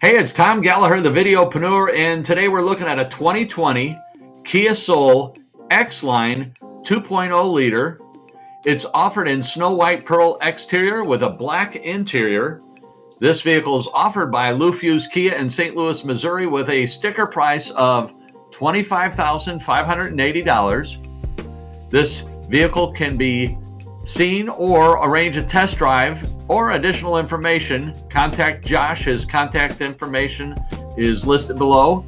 Hey, it's Tom Gallagher, the Videopreneur, and today we're looking at a 2020 Kia Soul X-Line 2.0 liter. It's offered in snow white pearl exterior with a black interior. This vehicle is offered by Lou Fusz Kia in St. Louis, Missouri with a sticker price of $25,580. This vehicle can be seen or arrange a test drive or additional information. Contact Josh. His contact information is listed below.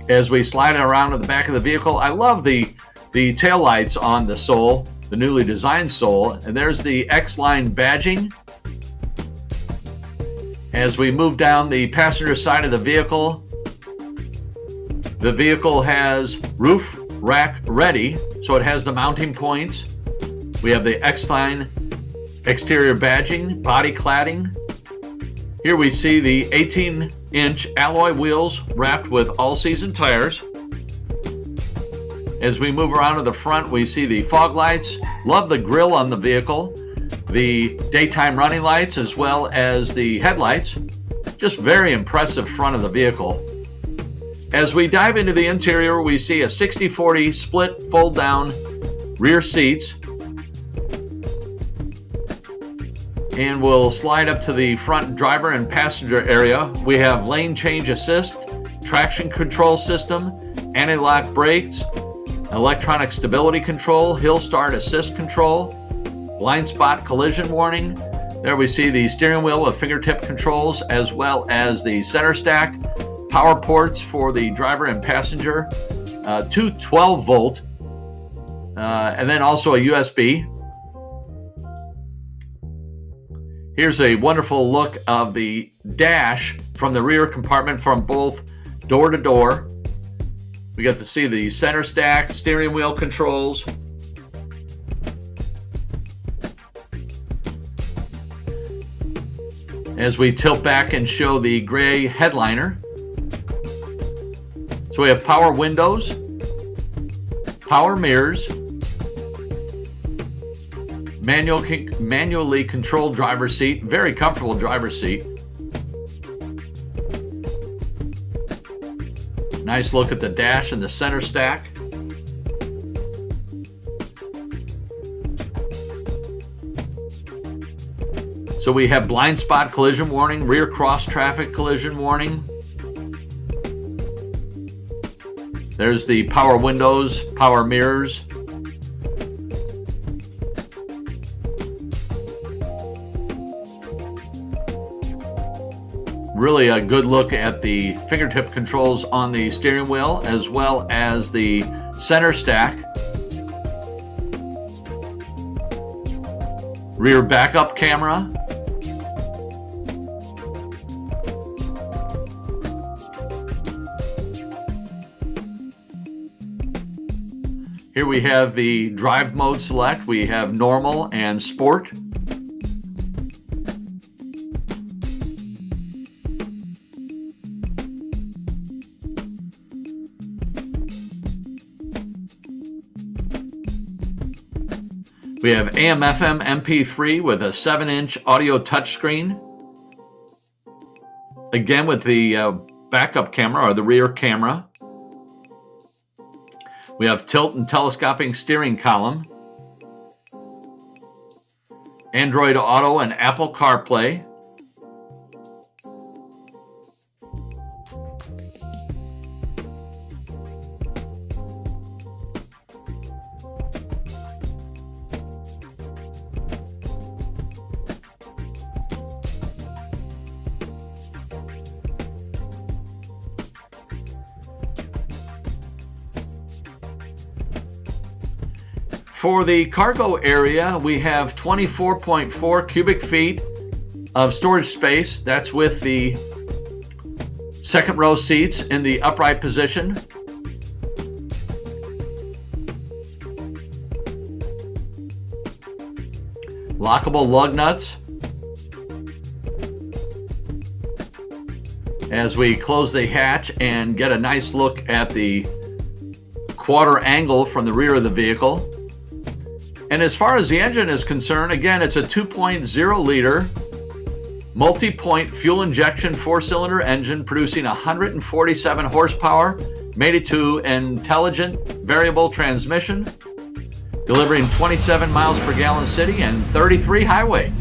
As we slide it around to the back of the vehicle, I love the tail lights on the Soul, the newly designed Soul, and there's the X-Line badging. As we move down the passenger side of the vehicle has roof rack ready, so it has the mounting points. We have the X-Line exterior badging, body cladding. Here we see the 18-inch alloy wheels wrapped with all-season tires. As we move around to the front, we see the fog lights. Love the grille on the vehicle, the daytime running lights, as well as the headlights. Just very impressive front of the vehicle. As we dive into the interior, we see a 60/40 split fold-down rear seats. And we'll slide up to the front driver and passenger area. We have lane change assist, traction control system, anti-lock brakes, electronic stability control, hill start assist control, blind spot collision warning. There we see the steering wheel with fingertip controls, as well as the center stack, power ports for the driver and passenger, two 12-volt, and then also a USB. Here's a wonderful look of the dash from the rear compartment from both door to door. We get to see the center stack, steering wheel controls. As we tilt back and show the gray headliner. So we have power windows, power mirrors, manually controlled driver's seat, very comfortable driver's seat. Nice look at the dash and the center stack. So we have blind spot collision warning, rear cross traffic collision warning. There's the power windows, power mirrors. Really a good look at the fingertip controls on the steering wheel, as well as the center stack. Rear backup camera. Here we have the drive mode select. We have normal and sport. We have AM/FM MP3 with a 7-inch audio touchscreen. Again with the backup camera or the rear camera. We have tilt and telescoping steering column. Android Auto and Apple CarPlay. For the cargo area, we have 24.4 cubic feet of storage space. That's with the second row seats in the upright position. Lockable lug nuts. As we close the hatch and get a nice look at the quarter angle from the rear of the vehicle. And as far as the engine is concerned, again, it's a 2.0 liter Multi-point fuel injection 4-cylinder engine producing 147 horsepower, mated to intelligent variable transmission, delivering 27 miles per gallon city and 33 highway.